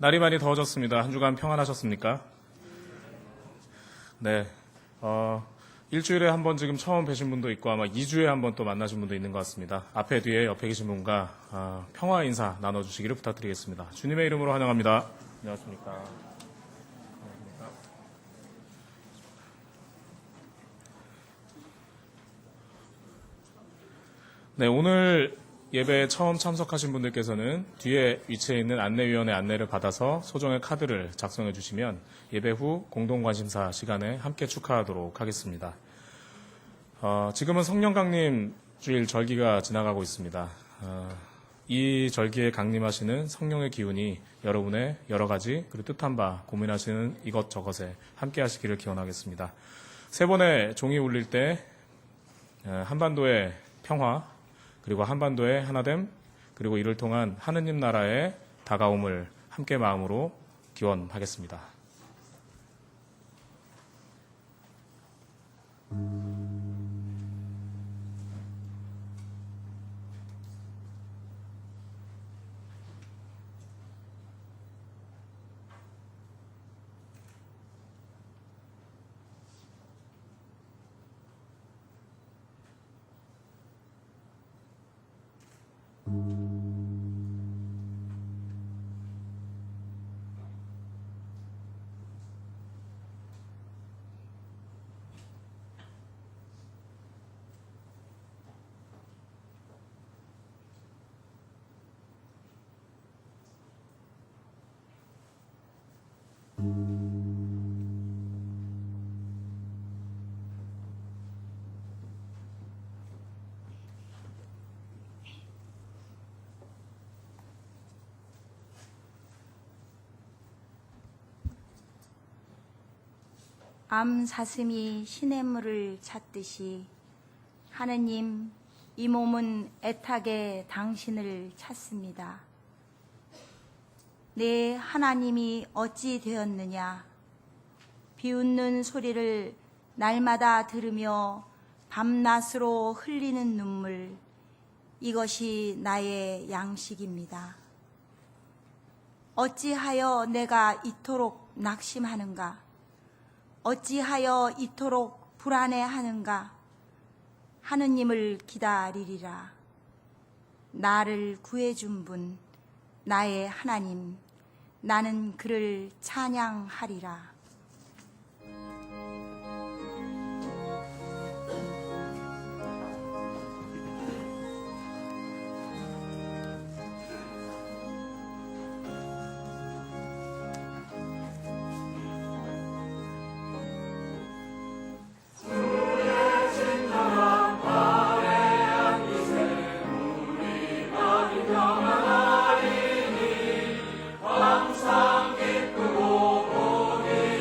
날이 많이 더워졌습니다. 한 주간 평안하셨습니까? 네. 일주일에 한 번 지금 처음 뵈신 분도 있고 아마 2주에 한 번 또 만나신 분도 있는 것 같습니다. 앞에 뒤에 옆에 계신 분과 평화 인사 나눠주시기를 부탁드리겠습니다. 주님의 이름으로 환영합니다. 안녕하십니까. 네, 오늘 예배에 처음 참석하신 분들께서는 뒤에 위치해 있는 안내위원회 안내를 받아서 소정의 카드를 작성해 주시면 예배 후 공동관심사 시간에 함께 축하하도록 하겠습니다. 지금은 성령 강림 주일 절기가 지나가고 있습니다. 이 절기에 강림하시는 성령의 기운이 여러분의 여러 가지 그리고 뜻한 바 고민하시는 이것저것에 함께 하시기를 기원하겠습니다. 세 번의 종이 울릴 때 한반도의 평화 그리고 한반도의 하나됨 그리고 이를 통한 하느님 나라의 다가옴을 함께 마음으로 기원하겠습니다. 암 사슴이 시냇물을 찾듯이 하느님, 이 몸은 애타게 당신을 찾습니다. 내 하나님이 어찌 되었느냐? 비웃는 소리를 날마다 들으며 밤낮으로 흘리는 눈물, 이것이 나의 양식입니다. 어찌하여 내가 이토록 낙심하는가? 어찌하여 이토록 불안해하는가? 하느님을 기다리리라. 나를 구해준 분, 나의 하나님, 나는 그를 찬양하리라. 항상 기쁘고 복이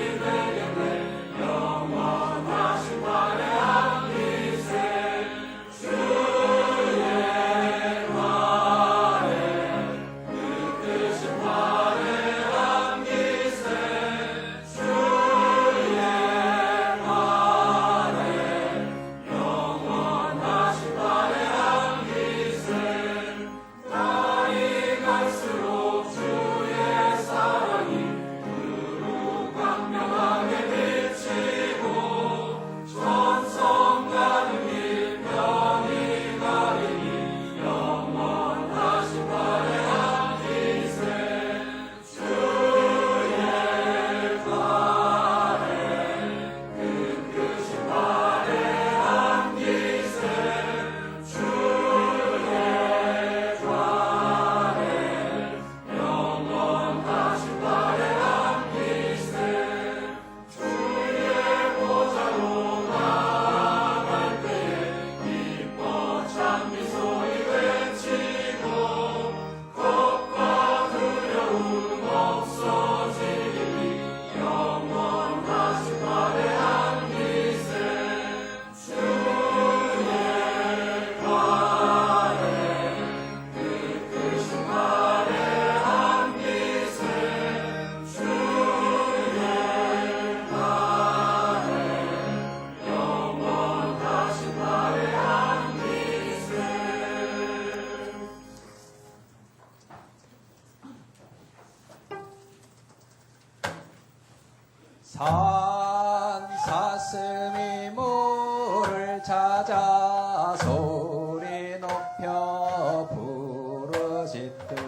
산 사슴이 물을 찾아 소리 높여 부르짖듯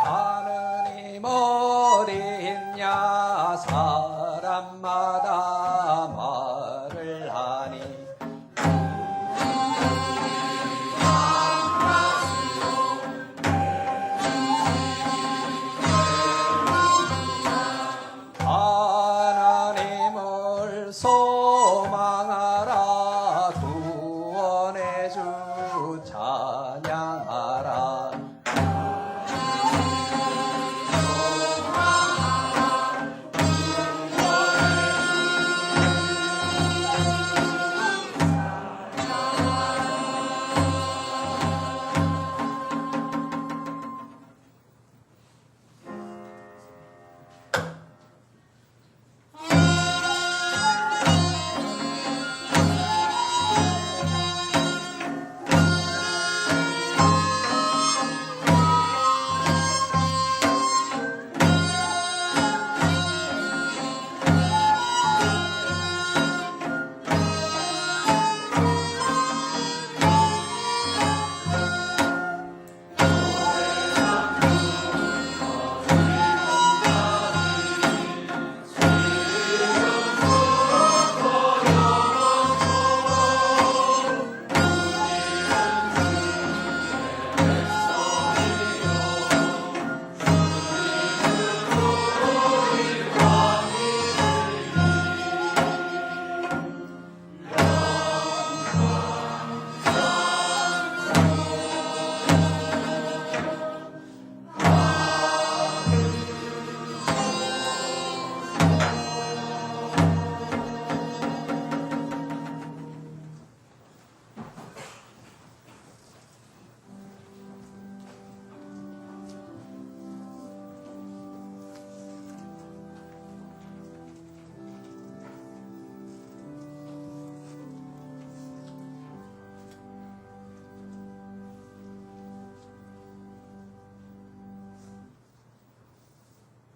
하느님 어디 있냐 사람마다 말을 하니 하나님을 소망하라 구원의 주 찬양하라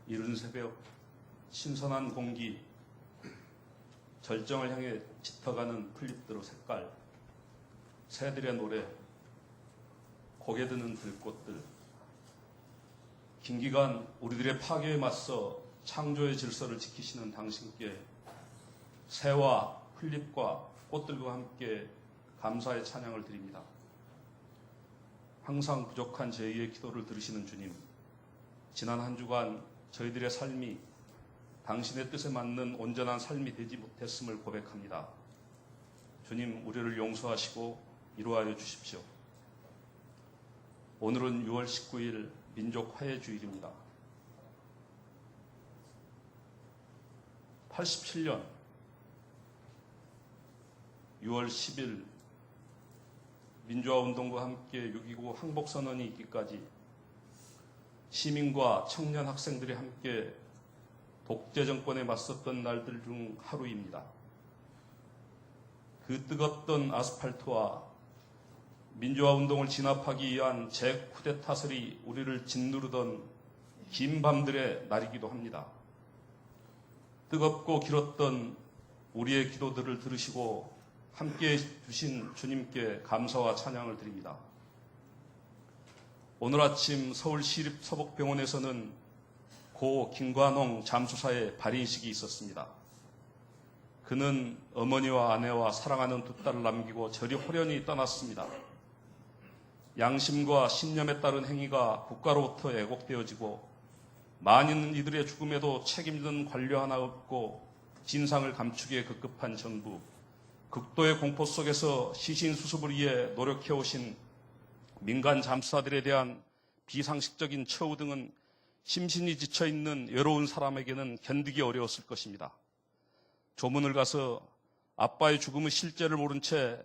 이른 새벽 신선한 공기, 절정을 향해 짙어가는 풀잎들의 색깔, 새들의 노래, 고개 드는 들꽃들, 긴 기간 우리들의 파괴에 맞서 창조의 질서를 지키시는 당신께 새와 풀잎과 꽃들과 함께 감사의 찬양을 드립니다. 항상 부족한 저희의 기도를 들으시는 주님, 지난 한 주간 저희들의 삶이 당신의 뜻에 맞는 온전한 삶이 되지 못했음을 고백합니다. 주님, 우리를 용서하시고 이루하여 주십시오. 오늘은 6월 19일 민족 화해 주일입니다. 87년 6월 10일 민주화 운동과 함께 6.29 항복선언이 있기까지 시민과 청년 학생들이 함께 독재 정권에 맞섰던 날들 중 하루입니다. 그 뜨겁던 아스팔트와 민주화 운동을 진압하기 위한 재쿠데타설이 우리를 짓누르던 긴 밤들의 날이기도 합니다. 뜨겁고 길었던 우리의 기도들을 들으시고 함께해 주신 주님께 감사와 찬양을 드립니다. 오늘 아침 서울시립서복병원에서는 고 김관홍 잠수사의 발인식이 있었습니다. 그는 어머니와 아내와 사랑하는 두 딸을 남기고 저리 호련히 떠났습니다. 양심과 신념에 따른 행위가 국가로부터 애곡되어지고 많은 이들의 죽음에도 책임진 관료 하나 없고 진상을 감추기에 급급한 정부, 극도의 공포 속에서 시신 수습을 위해 노력해오신 민간 잠수사들에 대한 비상식적인 처우 등은 심신이 지쳐있는 외로운 사람에게는 견디기 어려웠을 것입니다. 조문을 가서 아빠의 죽음의 실제를 모른 채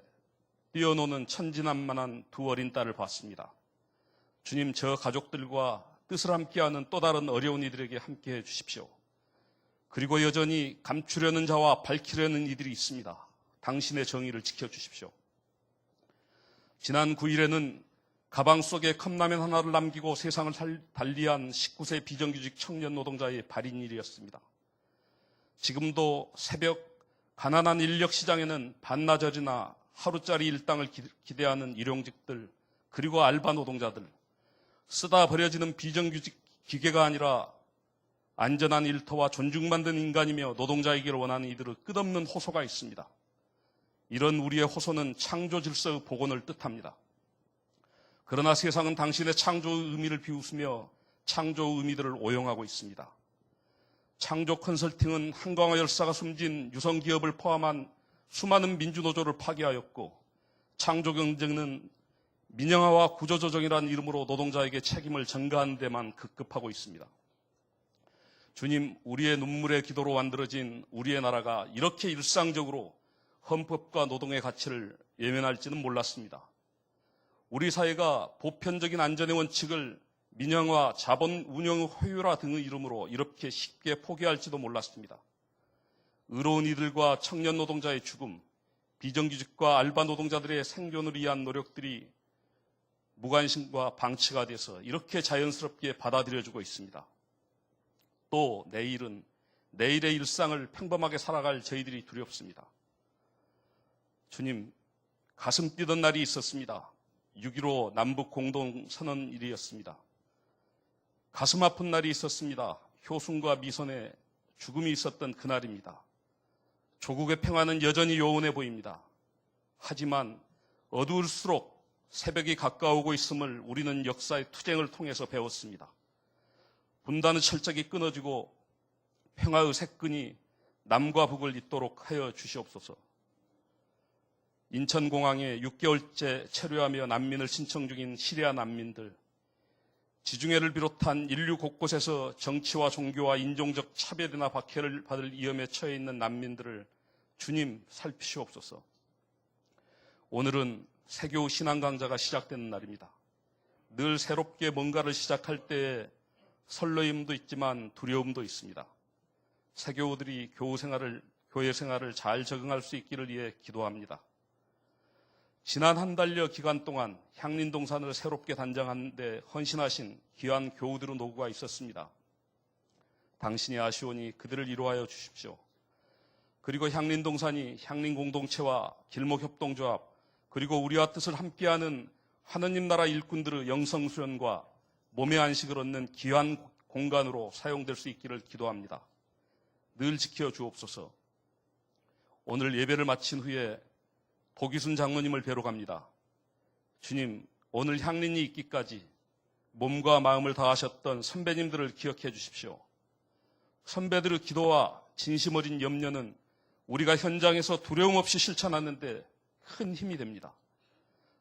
뛰어노는 천진난만한 두 어린 딸을 봤습니다. 주님, 저 가족들과 뜻을 함께하는 또 다른 어려운 이들에게 함께해 주십시오. 그리고 여전히 감추려는 자와 밝히려는 이들이 있습니다. 당신의 정의를 지켜주십시오. 지난 9일에는 가방 속에 컵라면 하나를 남기고 세상을 달리한 19세 비정규직 청년 노동자의 발인일이었습니다. 지금도 새벽 가난한 인력 시장에는 반나절이나 하루짜리 일당을 기대하는 일용직들, 그리고 알바 노동자들, 쓰다 버려지는 비정규직 기계가 아니라 안전한 일터와 존중받는 인간이며 노동자이기를 원하는 이들의 끝없는 호소가 있습니다. 이런 우리의 호소는 창조 질서의 복원을 뜻합니다. 그러나 세상은 당신의 창조의 의미를 비웃으며 창조의 의미들을 오용하고 있습니다. 창조 컨설팅은 한광화 열사가 숨진 유성기업을 포함한 수많은 민주노조를 파괴하였고, 창조 경쟁은 민영화와 구조조정이라는 이름으로 노동자에게 책임을 전가하는 데만 급급하고 있습니다. 주님, 우리의 눈물의 기도로 만들어진 우리의 나라가 이렇게 일상적으로 헌법과 노동의 가치를 외면할지는 몰랐습니다. 우리 사회가 보편적인 안전의 원칙을 민영화, 자본 운영의 효율화 등의 이름으로 이렇게 쉽게 포기할지도 몰랐습니다. 의로운 이들과 청년 노동자의 죽음, 비정규직과 알바 노동자들의 생존을 위한 노력들이 무관심과 방치가 돼서 이렇게 자연스럽게 받아들여지고 있습니다. 또 내일의 일상을 평범하게 살아갈 저희들이 두렵습니다. 주님, 가슴 뛰던 날이 있었습니다. 6.15 남북 공동선언일이었습니다. 가슴 아픈 날이 있었습니다. 효순과 미선의 죽음이 있었던 그날입니다. 조국의 평화는 여전히 요원해 보입니다. 하지만 어두울수록 새벽이 가까우고 있음을 우리는 역사의 투쟁을 통해서 배웠습니다. 분단의 철책이 끊어지고 평화의 새끈이 남과 북을 잇도록 하여 주시옵소서. 인천공항에 6개월째 체류하며 난민을 신청 중인 시리아 난민들, 지중해를 비롯한 인류 곳곳에서 정치와 종교와 인종적 차별이나 박해를 받을 위험에 처해 있는 난민들을 주님 살피시옵소서. 오늘은 세교 신앙 강좌가 시작되는 날입니다. 늘 새롭게 뭔가를 시작할 때에 설레임도 있지만 두려움도 있습니다. 세교우들이 교회 생활을 잘 적응할 수 있기를 위해 기도합니다. 지난 한 달여 기간 동안 향린동산을 새롭게 단장하는 데 헌신하신 귀한 교우들의 노고가 있었습니다. 당신이 아시오니 그들을 위로하여 주십시오. 그리고 향린동산이 향린공동체와 길목협동조합, 그리고 우리와 뜻을 함께하는 하느님 나라 일꾼들의 영성수련과 몸의 안식을 얻는 귀한 공간으로 사용될 수 있기를 기도합니다. 늘 지켜 주옵소서. 오늘 예배를 마친 후에 도기순 장로님을 뵈러 갑니다. 주님, 오늘 향린이 있기까지 몸과 마음을 다하셨던 선배님들을 기억해 주십시오. 선배들의 기도와 진심 어린 염려는 우리가 현장에서 두려움 없이 실천하는데 큰 힘이 됩니다.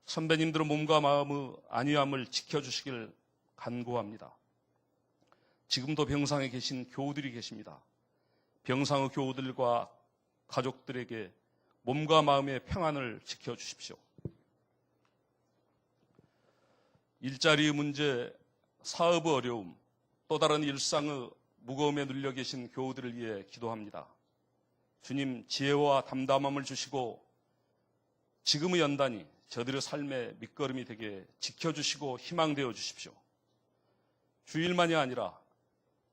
선배님들의 몸과 마음의 안위함을 지켜주시길 간구합니다. 지금도 병상에 계신 교우들이 계십니다. 병상의 교우들과 가족들에게 몸과 마음의 평안을 지켜주십시오. 일자리의 문제, 사업의 어려움, 또 다른 일상의 무거움에 눌려 계신 교우들을 위해 기도합니다. 주님, 지혜와 담담함을 주시고 지금의 연단이 저들의 삶의 밑거름이 되게 지켜주시고 희망되어 주십시오. 주일만이 아니라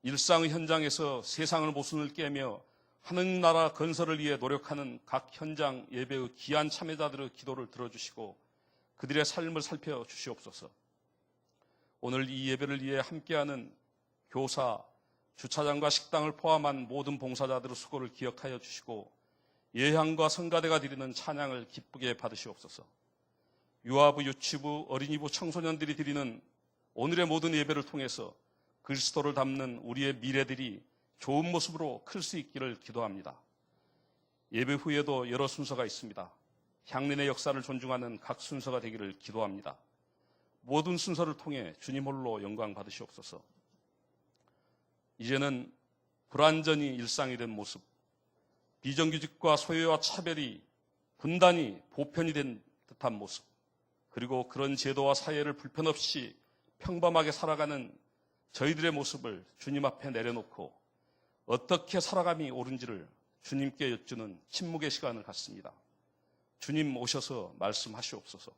일상의 현장에서 세상의 모순을 깨며 하느님 나라 건설을 위해 노력하는 각 현장 예배의 귀한 참여자들의 기도를 들어주시고 그들의 삶을 살펴주시옵소서. 오늘 이 예배를 위해 함께하는 교사, 주차장과 식당을 포함한 모든 봉사자들의 수고를 기억하여 주시고 예향과 성가대가 드리는 찬양을 기쁘게 받으시옵소서. 유아부, 유치부, 어린이부, 청소년들이 드리는 오늘의 모든 예배를 통해서 그리스도를 담는 우리의 미래들이 좋은 모습으로 클 수 있기를 기도합니다. 예배 후에도 여러 순서가 있습니다. 향린의 역사를 존중하는 각 순서가 되기를 기도합니다. 모든 순서를 통해 주님 홀로 영광 받으시옵소서. 이제는 불완전히 일상이 된 모습, 비정규직과 소외와 차별이 분단이 보편이 된 듯한 모습, 그리고 그런 제도와 사회를 불편 없이 평범하게 살아가는 저희들의 모습을 주님 앞에 내려놓고 어떻게 살아감이 옳은지를 주님께 여쭈는 침묵의 시간을 갖습니다. 주님 오셔서 말씀하시옵소서.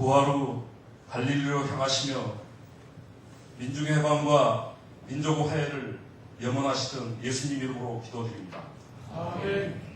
부활 후 갈릴리로 향하시며 민중의 해방과 민족 화해를 염원하시던 예수님 이름으로 기도드립니다. 아멘.